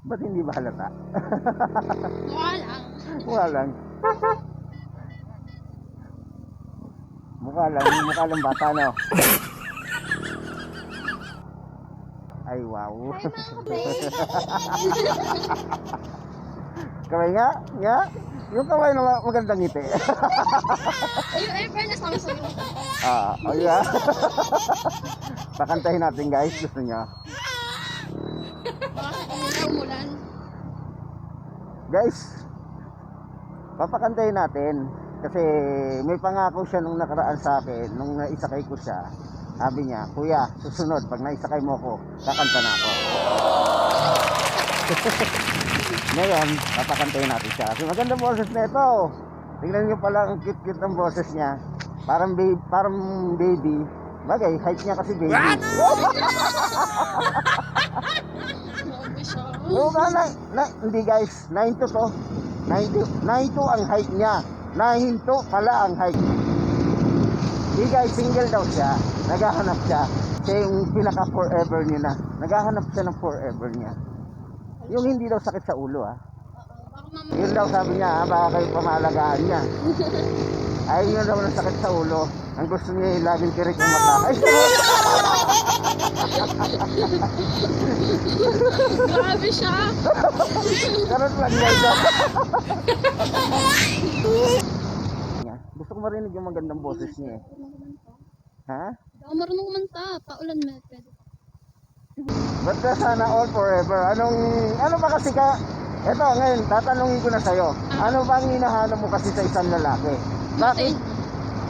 Ba't hindi ba halata? Mukha lang. Mukha lang. Mukha lang bata, no? Ay, wow. Hi, mami. Kamay nga. Yung kamay na magandang ngiti. Yung fairness ako sa'yo. Oh yeah. Pakantahin natin, guys. Gusto nyo? Baka sa umulan. Guys, papakantahin natin. Kasi may pangako siya nung nakaraan sa akin. Nung naisakay ko siya, sabi niya, kuya, susunod, pag naisakay mo ko, kakanta na ako. Ngayon, papakantayin natin siya. Kasi magandang boses na ito. Tingnan nyo pala ang cute-cute ng boses niya. Parang baby. Bagay, height niya kasi baby. Grabe siya. Hindi guys, 9'2 to. 9'2 ang height niya. 9'2 pala ang height. Hindi guys, single daw siya. Naghahanap siya. Siya yung pinaka forever niya na. Naghahanap siya ng forever niya. Yung hindi daw sakit sa ulo Yun daw sabi niya baka kayo pamalagaan niya. Ayaw niya daw ng sakit sa ulo. Ang gusto niya yung laging tirik ng mata. Ay, Grabe siya. karot lang guys. Gusto ko marinig yung magandang boses niya Ha? Hindi ako marunong kumanta. Paulan method. Ba't ka sana all forever? Ano ba kasi ka? Eto ngayon, tatanungin ko na sa'yo. Ano bang hinahanap mo kasi sa isang lalaki? Bakit?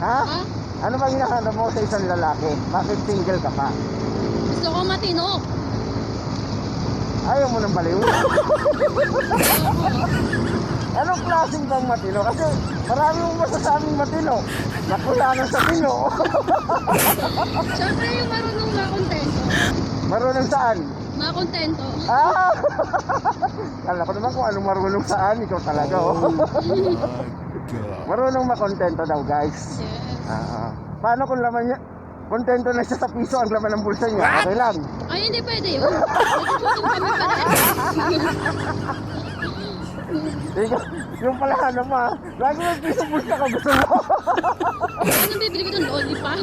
Ha? Ano bang hinahanap mo sa isang lalaki? Bakit single ka pa? Gusto ko matino. Ayaw mo ng baliw? Anong klaseng bang matino? Kasi marami mong masasabing matino. Nakulangan sa tino. Siyempre yung marunong makontento. Marunong saan? Makontento. Kala ko naman kung anong marunong saan. Ikaw talaga Marunong makontento daw guys. Yes. Paano kung laman niya? Kontento na siya sa piso ang laman ng bulsa niya. Okay lang. Ay, hindi pwede yun. Nagtutulong kami pa rin. Yung pala lagi may piso bulsa ka gusto mo. Ano bibili ko ng lollipop?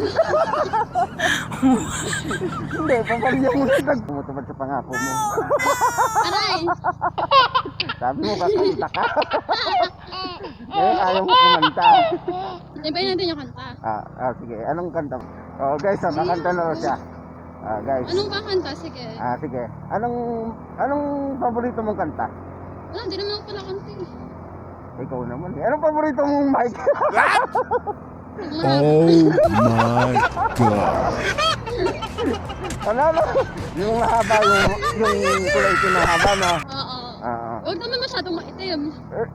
Hindi, papalya mo na tumutupad sa pangako mo. Aray! Sabi mo kakanta ka. Ngayon ayaw mo kumanta. Ibayin natin yung kanta. Sige. Anong kanta mo? Guys, kakanta na raw siya. Guys. Anong kakanta? Sige. Sige. Anong paborito mong kanta? Wala, hindi naman ako pala kanta eh. Ikaw naman eh. Anong paborito mong mic? Oh my God. Wala na. Yung mahaba, yung kulay kinahaba, no? Oo. Oo. Huwag naman masyadong maitim.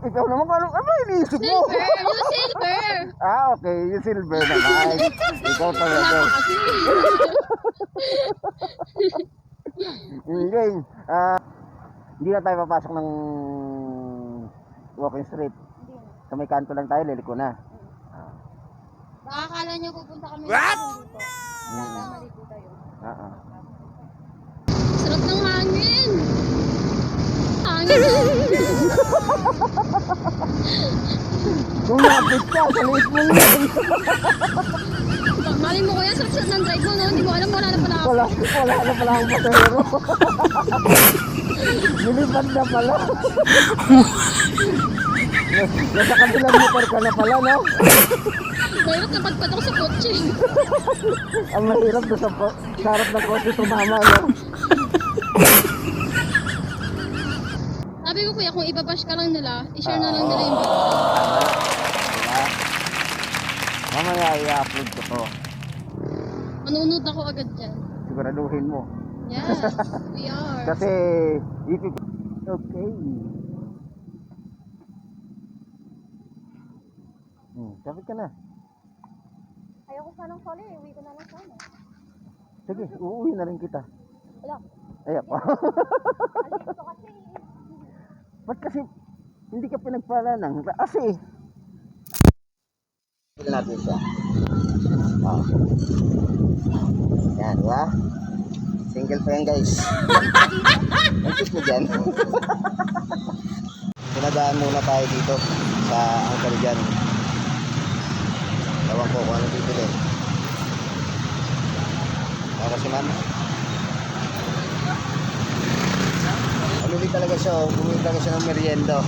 Ikaw naman, ano ba iniisip mo? Silver! Yung silver! Okay. Yung silver naman. Ikaw talaga. Wala ka kasi. Hindi. Hindi na tayo papasok ng walking street. Sa may kanto lang tayo, liliko na. Baka akala niyo pupunta kami dito. Mali po tayo. Sarap ng hangin! Hangin! Kung napit ka, sa liit mo yun. Mali mo kuya, sarap ng drive mo, no? Hindi mo alam, wala na pala ako. Wala na pala akong pasahero. Nilipad na pala. Nasa kabilang motor ka na pala, no? Mahirap napagpad ako sa kotse. Ang mahirap doon sa harap ng kotse tumama, no? Sabi ko kuya, kung ibabash ka lang nila, i-share na lang nila yung video. Diba? Mamaya i-upload ko to. Manunod ako agad dyan. Siguraduhin mo. Yes, we are. Kasi, okay. Kapit ka na. Ayoko sanang soli, uwi ko na lang sana. Sige, uuwi na rin kita. Wala. Ayan pa. Alito kasi. Ba't kasi hindi ka pinagpala ng kasi natin siya. Yan, diba? Single pa yan guys. Ang cute mo dyan. Pinadaan muna tayo dito sa Uncle Jan. Tawag ko kung ano bibili. Para si mama. Bumili talaga siya, oh. Bumili talaga siya ng merienda.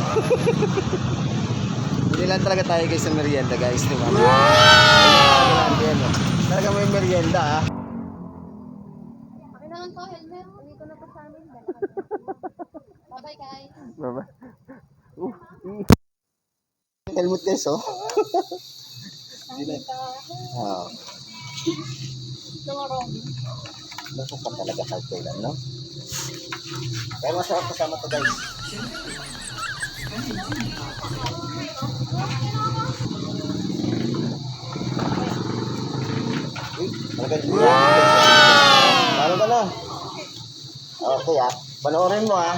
Bumili lang talaga tayo guys ng merienda guys, di ba? Wow! Talaga may merienda ah. Akin naman po, helmet. Uwi ko na po sa amin. Bye-bye, guys. Baba. Helmet guys, oh. Oh. Tomorrow. Lako pa talaga sa kailan, no? Kaya masarap kasama to guys. Uy, talaga dito. Talo ka na. Okay ah. Panoorin mo ah.